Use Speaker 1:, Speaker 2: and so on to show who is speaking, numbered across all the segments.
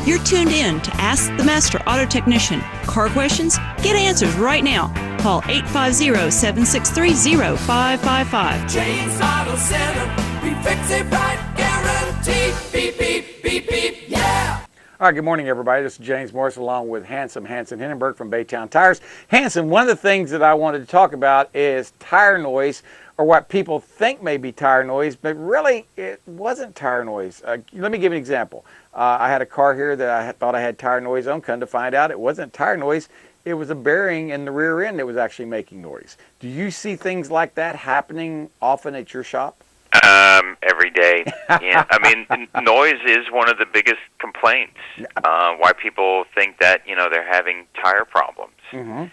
Speaker 1: You're tuned in to Ask the Master Auto Technician. Car questions? Get answers right now. Call 850-763-0555.
Speaker 2: James Auto Center, we fix it right, guaranteed. Beep, beep, beep, beep, yeah.
Speaker 3: All right, good morning, everybody. This is James Morris along with Hansson Hindenburg from Baytown Tires. Hansson, one of the things that I wanted to talk about is tire noise, or what people think may be tire noise, but really it wasn't tire noise. Let me give you an example. I had a car here that I thought I had tire noise on. Come to find out, it wasn't tire noise. It was a bearing in the rear end that was actually making noise. Do you see things like that happening often at your shop?
Speaker 4: Every day. Yeah. I mean, noise is one of the biggest complaints. Why people think that, they're having tire problems.
Speaker 3: Mm-hmm.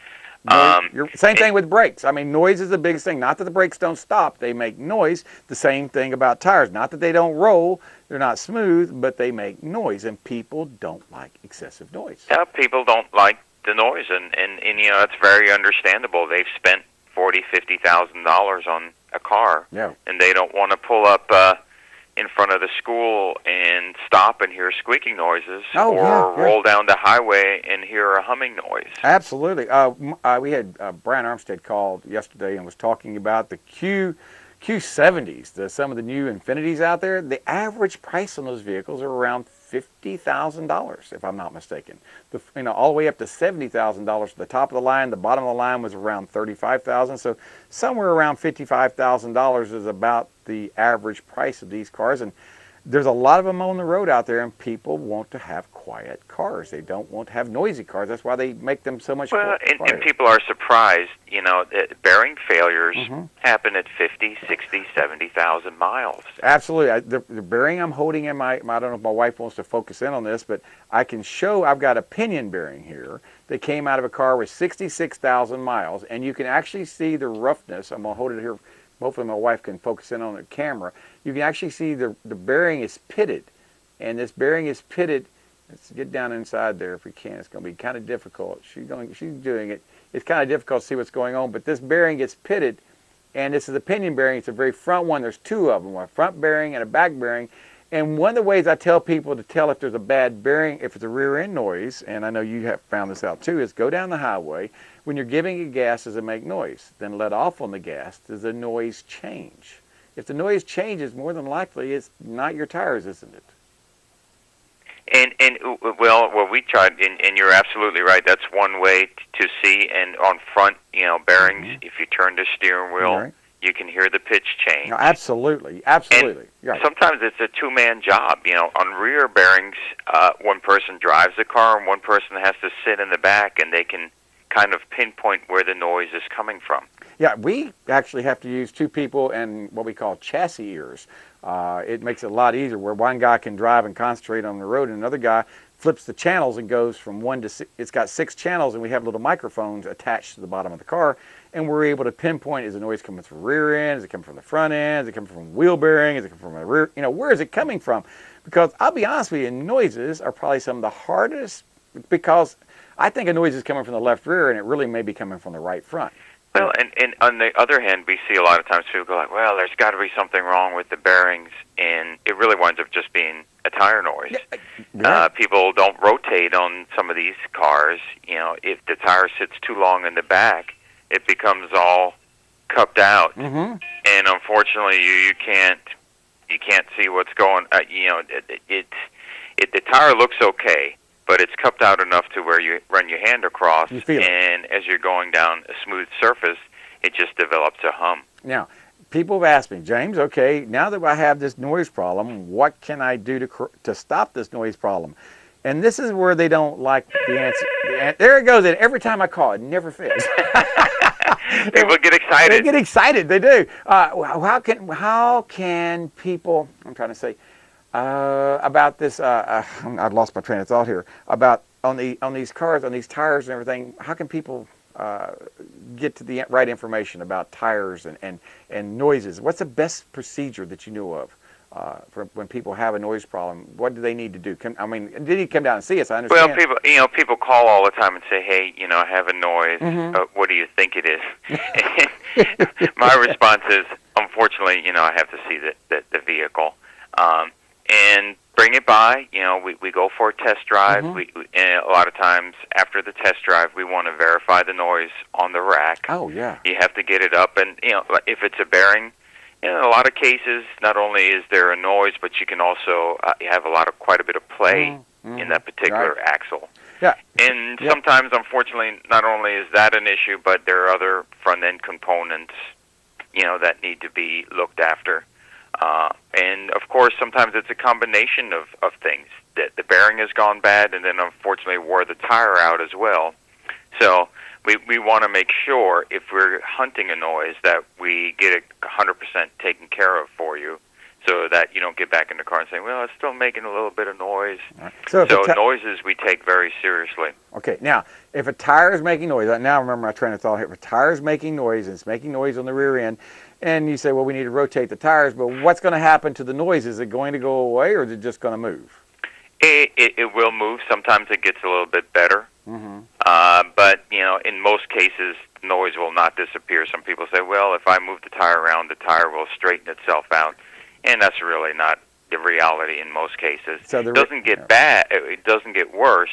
Speaker 3: Same thing with brakes. I mean, noise is the biggest thing. Not that the brakes don't stop. They make noise. The same thing about tires. Not that they don't roll. They're not smooth, but they make noise, and people don't like excessive noise.
Speaker 4: Yeah, people don't like the noise, and it's very understandable. They've spent $40,000-$50,000 on a car,
Speaker 3: yeah,
Speaker 4: and they don't want to pull up in front of the school and stop and hear squeaking noises, roll down the highway and hear a humming noise.
Speaker 3: Absolutely. We had Brian Armstead called yesterday and was talking about the Q70s, some of the new Infinities out there. The average price on those vehicles are around $50,000, if I'm not mistaken. All the way up to $70,000 for the top of the line. The bottom of the line was around $35,000. So somewhere around $55,000 is about the average price of these cars. And there's a lot of them on the road out there, and people want to have quiet cars. They don't want to have noisy cars. That's why they make them so much
Speaker 4: quiet. And people are surprised, that bearing failures happen at 50, 60, 70,000 miles.
Speaker 3: Absolutely. The bearing I'm holding in I don't know if my wife wants to focus in on this, but I can show I've got a pinion bearing here that came out of a car with 66,000 miles, and you can actually see the roughness. I'm going to hold it here. Hopefully my wife can focus in on the camera. You can actually see the bearing is pitted, and this bearing is pitted. Let's get down inside there if we can. It's going to be kind of difficult. She's doing it. It's kind of difficult to see what's going on, but this bearing gets pitted, and this is a pinion bearing. It's a very front one. There's two of them, a front bearing and a back bearing. And one of the ways I tell people to tell if there's a bad bearing, if it's a rear end noise, and I know you have found this out too, is go down the highway. When you're giving it gas, does it make noise? Then let off on the gas. Does the noise change? If the noise changes, more than likely it's not your tires, isn't it?
Speaker 4: Well, we tried, and you're absolutely right. That's one way to see. And on front, bearings, if you turn the steering wheel, you can hear the pitch change.
Speaker 3: No, absolutely.
Speaker 4: Right. Sometimes it's a two-man job. On rear bearings, one person drives the car and one person has to sit in the back, and they can kind of pinpoint where the noise is coming from.
Speaker 3: Yeah, we actually have to use two people and what we call chassis ears. It makes it a lot easier where one guy can drive and concentrate on the road, and another guy flips the channels and goes from 1 to 6. It's got 6 channels, and we have little microphones attached to the bottom of the car, and we're able to pinpoint, is the noise coming from the rear end, is it coming from the front end, is it coming from wheel bearing, is it coming from the rear, where is it coming from? Because I'll be honest with you, noises are probably some of the hardest, because I think a noise is coming from the left rear, and it really may be coming from the right front.
Speaker 4: Well, and on the other hand, we see a lot of times people go like, well, there's got to be something wrong with the bearings, and it really winds up just being a tire noise.
Speaker 3: Yeah.
Speaker 4: People don't rotate on some of these cars. If the tire sits too long in the back, it becomes all cupped out, and unfortunately, you can't see what's going. The tire looks okay, but it's cupped out enough to where you run your hand across, and as you're going down a smooth surface, it just develops a hum.
Speaker 3: Now, people have asked me, James, okay, now that I have this noise problem, what can I do to stop this noise problem? And this is where they don't like the answer. There it goes, and every time I call, it never fits.
Speaker 4: People get excited.
Speaker 3: They get excited, they do. How can people, I'm trying to say, about this, I've lost my train of thought here, about on these cars, on these tires and everything, how can people get to the right information about tires and noises? What's the best procedure that you know of for when people have a noise problem? What do they need to do? Did he come down and see us? I understand.
Speaker 4: Well, people call all the time and say, hey, I have a noise. What do you think it is? My response is, unfortunately, I have to see the vehicle. And bring it by. We go for a test drive. And a lot of times after the test drive, we want to verify the noise on the rack.
Speaker 3: Oh, yeah.
Speaker 4: You have to get it up, and if it's a bearing, in a lot of cases, not only is there a noise, but you can also have quite a bit of play in that particular axle.
Speaker 3: Yeah.
Speaker 4: And sometimes, unfortunately, not only is that an issue, but there are other front-end components, that need to be looked after. And, of course, sometimes it's a combination of things. The bearing has gone bad, and then, unfortunately, wore the tire out as well. So we want to make sure, if we're hunting a noise, that we get it 100% taken care of for you, so that you don't get back in the car and say, well, it's still making a little bit of noise.
Speaker 3: Right.
Speaker 4: So noises we take very seriously.
Speaker 3: Okay, now, if a tire is making noise, now remember my train of thought here, if a tire is making noise, and it's making noise on the rear end, and you say, well, we need to rotate the tires, but what's going to happen to the noise? Is it going to go away, or is it just going to move?
Speaker 4: It will move. Sometimes it gets a little bit better. But, in most cases, noise will not disappear. Some people say, well, if I move the tire around, the tire will straighten itself out. And that's really not the reality in most cases. So it doesn't get bad. It doesn't get worse,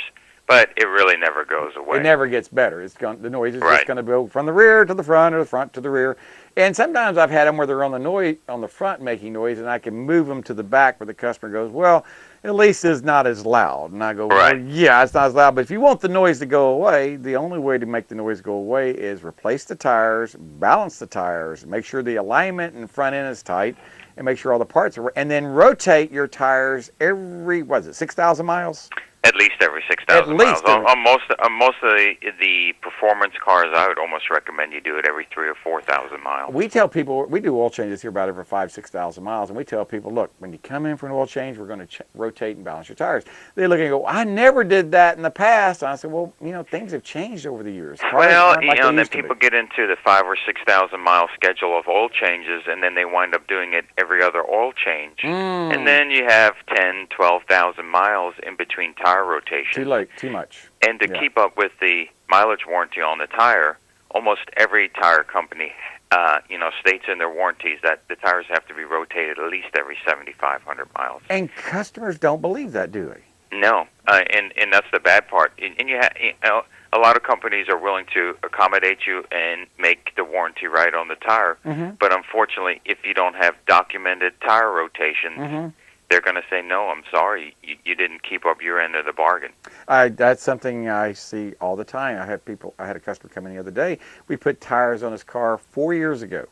Speaker 4: but it really never goes away.
Speaker 3: It never gets better. The noise is just going to go from the rear to the front, or the front to the rear. And sometimes I've had them where they're on the front making noise, and I can move them to the back where the customer goes, well, at least it's not as loud. And I go, well, yeah, it's not as loud. But if you want the noise to go away, the only way to make the noise go away is replace the tires, balance the tires, make sure the alignment and front end is tight, and make sure all the parts are, and then rotate your tires every, 6,000 miles?
Speaker 4: At least every 6,000 miles. On most of the performance cars, I would almost recommend you do it every 3,000 or 4,000 miles.
Speaker 3: We tell people, we do oil changes here about every 6,000 miles, and we tell people, look, when you come in for an oil change, we're going to rotate and balance your tires. They look and go, I never did that in the past. And I said, well, things have changed over the years.
Speaker 4: Well, and then people get into the 5,000 or 6,000 mile schedule of oil changes, and then they wind up doing it every other oil change. And then you have 10,000, 12,000 miles in between tire rotation.
Speaker 3: Too late, too much.
Speaker 4: And to keep up with the mileage warranty on the tire, almost every tire company, states in their warranties that the tires have to be rotated at least every 7,500 miles.
Speaker 3: And customers don't believe that, do they?
Speaker 4: No, and that's the bad part. And a lot of companies are willing to accommodate you and make the warranty right on the tire. But unfortunately, if you don't have documented tire rotations, they're going to say, no, I'm sorry, you didn't keep up your end of the bargain.
Speaker 3: That's something I see all the time. I had a customer come in the other day. We put tires on his car 4 years ago.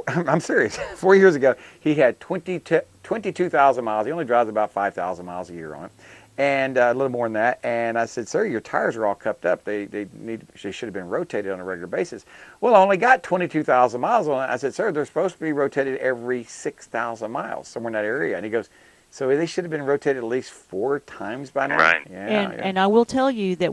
Speaker 3: I'm serious. 4 years ago, he had 22,000 miles. He only drives about 5,000 miles a year on it, and a little more than that. And I said, sir, your tires are all cupped up. They should have been rotated on a regular basis. Well, I only got 22,000 miles on it. I said, sir, they're supposed to be rotated every 6,000 miles, somewhere in that area. And he goes, so they should have been rotated at least 4 times by now.
Speaker 4: Right.
Speaker 5: Yeah, and I will tell you that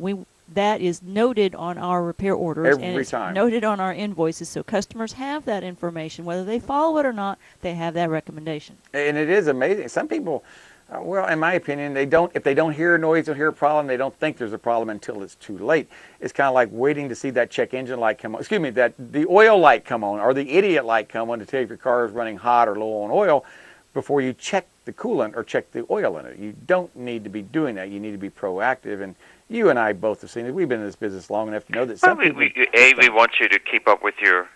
Speaker 5: that is noted on our repair orders, and it's noted on our invoices, so customers have that information. Whether they follow it or not, they have that recommendation.
Speaker 3: And it is amazing. Some people, well, in my opinion, if they don't hear a noise or hear a problem, they don't think there's a problem until it's too late. It's kind of like waiting to see that check engine light come on. The oil light come on, or the idiot light come on to tell you if your car is running hot or low on oil before you check the coolant or check the oil in it. You don't need to be doing that. You need to be proactive. And you and I both have seen it. We've been in this business long enough to know that some people...
Speaker 4: we want you to keep up with your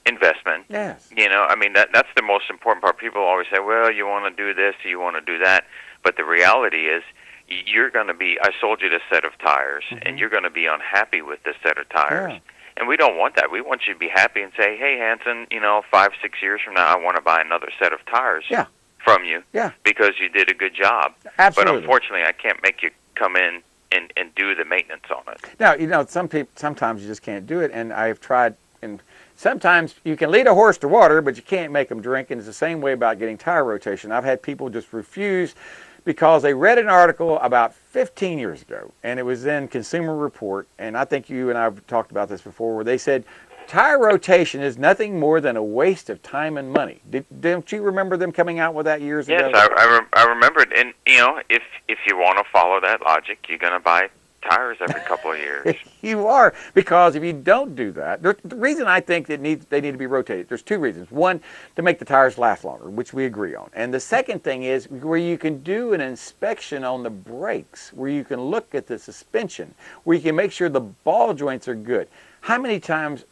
Speaker 4: investment.
Speaker 3: Yes.
Speaker 4: That's the most important part. People always say, well, you want to do this, you want to do that. But the reality is, you're going to be... I sold you this set of tires, and you're going to be unhappy with this set of tires. Yeah. And we don't want that. We want you to be happy and say, hey, Hansson, 5, 6 years from now, I want to buy another set of tires.
Speaker 3: Yeah.
Speaker 4: From you,
Speaker 3: yeah,
Speaker 4: because you did a good job.
Speaker 3: Absolutely.
Speaker 4: But unfortunately, I can't make you come in and do the maintenance on it.
Speaker 3: Now, sometimes you just can't do it, and I've tried. And sometimes you can lead a horse to water, but you can't make them drink. And it's the same way about getting tire rotation. I've had people just refuse because they read an article about 15 years ago, and it was in Consumer Report. And I think you and I have talked about this before, where they said, tire rotation is nothing more than a waste of time and money. Don't you remember them coming out with that years ago?
Speaker 4: Yes, I remember it. And, if you want to follow that logic, you're going to buy tires every couple of years.
Speaker 3: You are, because if you don't do that, the reason I think they need to be rotated, there's two reasons. One, to make the tires last longer, which we agree on. And the second thing is where you can do an inspection on the brakes, where you can look at the suspension, where you can make sure the ball joints are good. How many times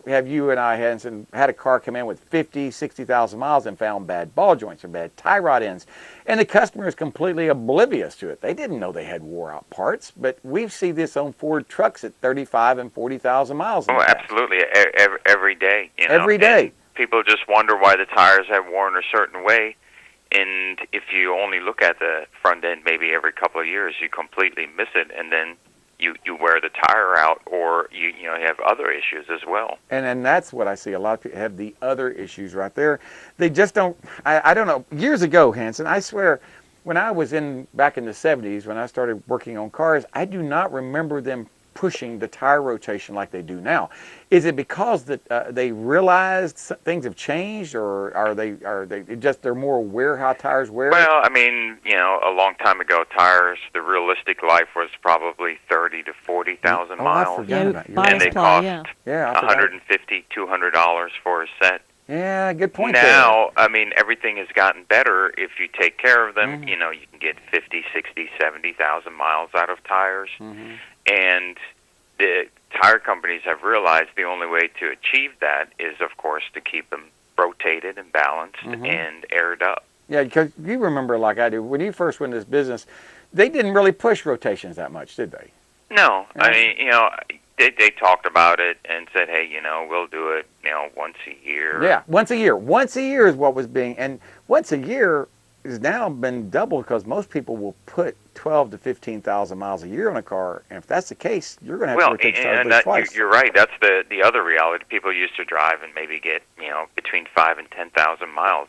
Speaker 3: have you and I, Hansson, had a car come in with 50, 60,000 miles and found bad ball joints or bad tie rod ends, and the customer is completely oblivious to it? They didn't know they had wore-out parts, but we see this on Ford trucks at 35 and 40,000 miles.
Speaker 4: Oh, absolutely, every day. You know?
Speaker 3: Every day.
Speaker 4: And people just wonder why the tires have worn a certain way, and if you only look at the front end maybe every couple of years, you completely miss it, and then you wear the tire out, or you have other issues as well.
Speaker 3: And that's what I see. A lot of people have the other issues right there. They just don't. I don't know. Years ago, Hansson, I swear, when I was back in the 70s, when I started working on cars, I do not remember them pushing the tire rotation like they do now. Is it because that they realized things have changed, or are they just they're more aware how tires wear?
Speaker 4: Well, I mean, a long time ago, tires, the realistic life was probably 30 to 40,000 miles.
Speaker 3: I forgot about you.
Speaker 4: And they cost
Speaker 3: $150,
Speaker 4: $200 for a set.
Speaker 3: Yeah, good point.
Speaker 4: Now, I mean, everything has gotten better. If you take care of them, you can get 50, 60, 70,000 miles out of tires. And the tire companies have realized the only way to achieve that is, of course, to keep them rotated and balanced and aired up.
Speaker 3: Yeah, because you remember, like I do, when you first went into this business, they didn't really push rotations that much, did they?
Speaker 4: No. I mean, they talked about it and said, hey, we'll do it, once a year.
Speaker 3: Yeah, once a year. Once a year is what was being, and once a year has now been doubled, because most people will put 12 to 15,000 miles a year on a car, and if that's the case, you're going to have to rotate tires at least twice.
Speaker 4: You're right. That's the other reality. People used to drive and maybe get between 5,000 and 10,000 miles.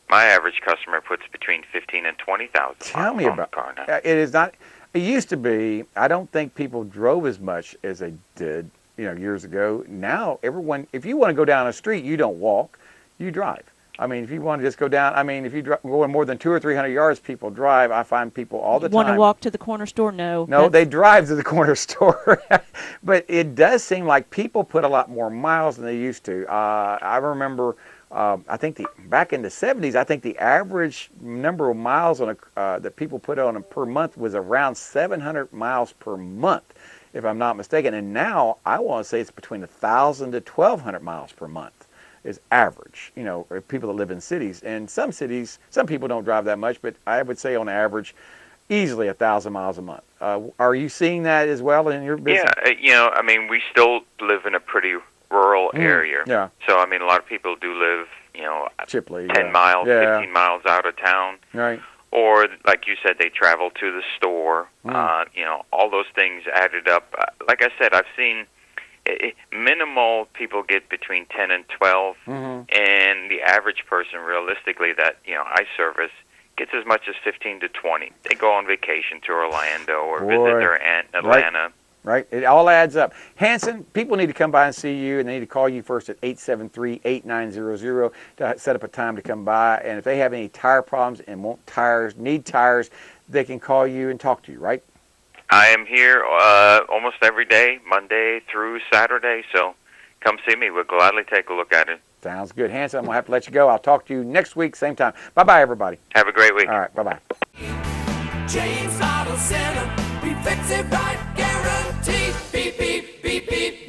Speaker 4: My average customer puts between 15,000 and 20,000 miles on the car now.
Speaker 3: It is not. It used to be. I don't think people drove as much as they did, years ago. Now, everyone, if you want to go down a street, you don't walk, you drive. I mean, if you want to just go down, if you go more than 200 or 300 yards, people drive. I find people all the time.
Speaker 5: Want to walk to the corner store? No.
Speaker 3: No, they drive to the corner store. But it does seem like people put a lot more miles than they used to. I remember, I think back in the 70s, I think the average number of miles on that people put on per month was around 700 miles per month, if I'm not mistaken. And now I want to say it's between 1,000 to 1,200 miles per month. Is average, people that live in cities. And some cities, some people don't drive that much, but I would say on average, easily 1,000 miles a month. Are you seeing that as well in your business?
Speaker 4: Yeah, we still live in a pretty rural area.
Speaker 3: Yeah.
Speaker 4: So, a lot of people do live,
Speaker 3: Chipley,
Speaker 4: 10 miles, 15 miles out of town.
Speaker 3: Right.
Speaker 4: Or, like you said, they travel to the store. All those things added up. Like I said, I've seen minimal people get between 10 and 12, and the average person, realistically, that I service gets as much as 15 to 20. They go on vacation to Orlando or visit their aunt in Atlanta.
Speaker 3: Right. It all adds up. Hansson, people need to come by and see you, and they need to call you first at 873-8900 to set up a time to come by. And if they have any tire problems and need tires, they can call you and talk to you, right?
Speaker 4: I am here almost every day, Monday through Saturday, so come see me. We'll gladly take a look at it.
Speaker 3: Sounds good. Hansson, I'm going to have to let you go. I'll talk to you next week, same time. Bye-bye, everybody.
Speaker 4: Have a great week.
Speaker 3: All right, bye-bye.
Speaker 2: James Auto Center, we fix it right, guaranteed. Beep, beep, beep, beep.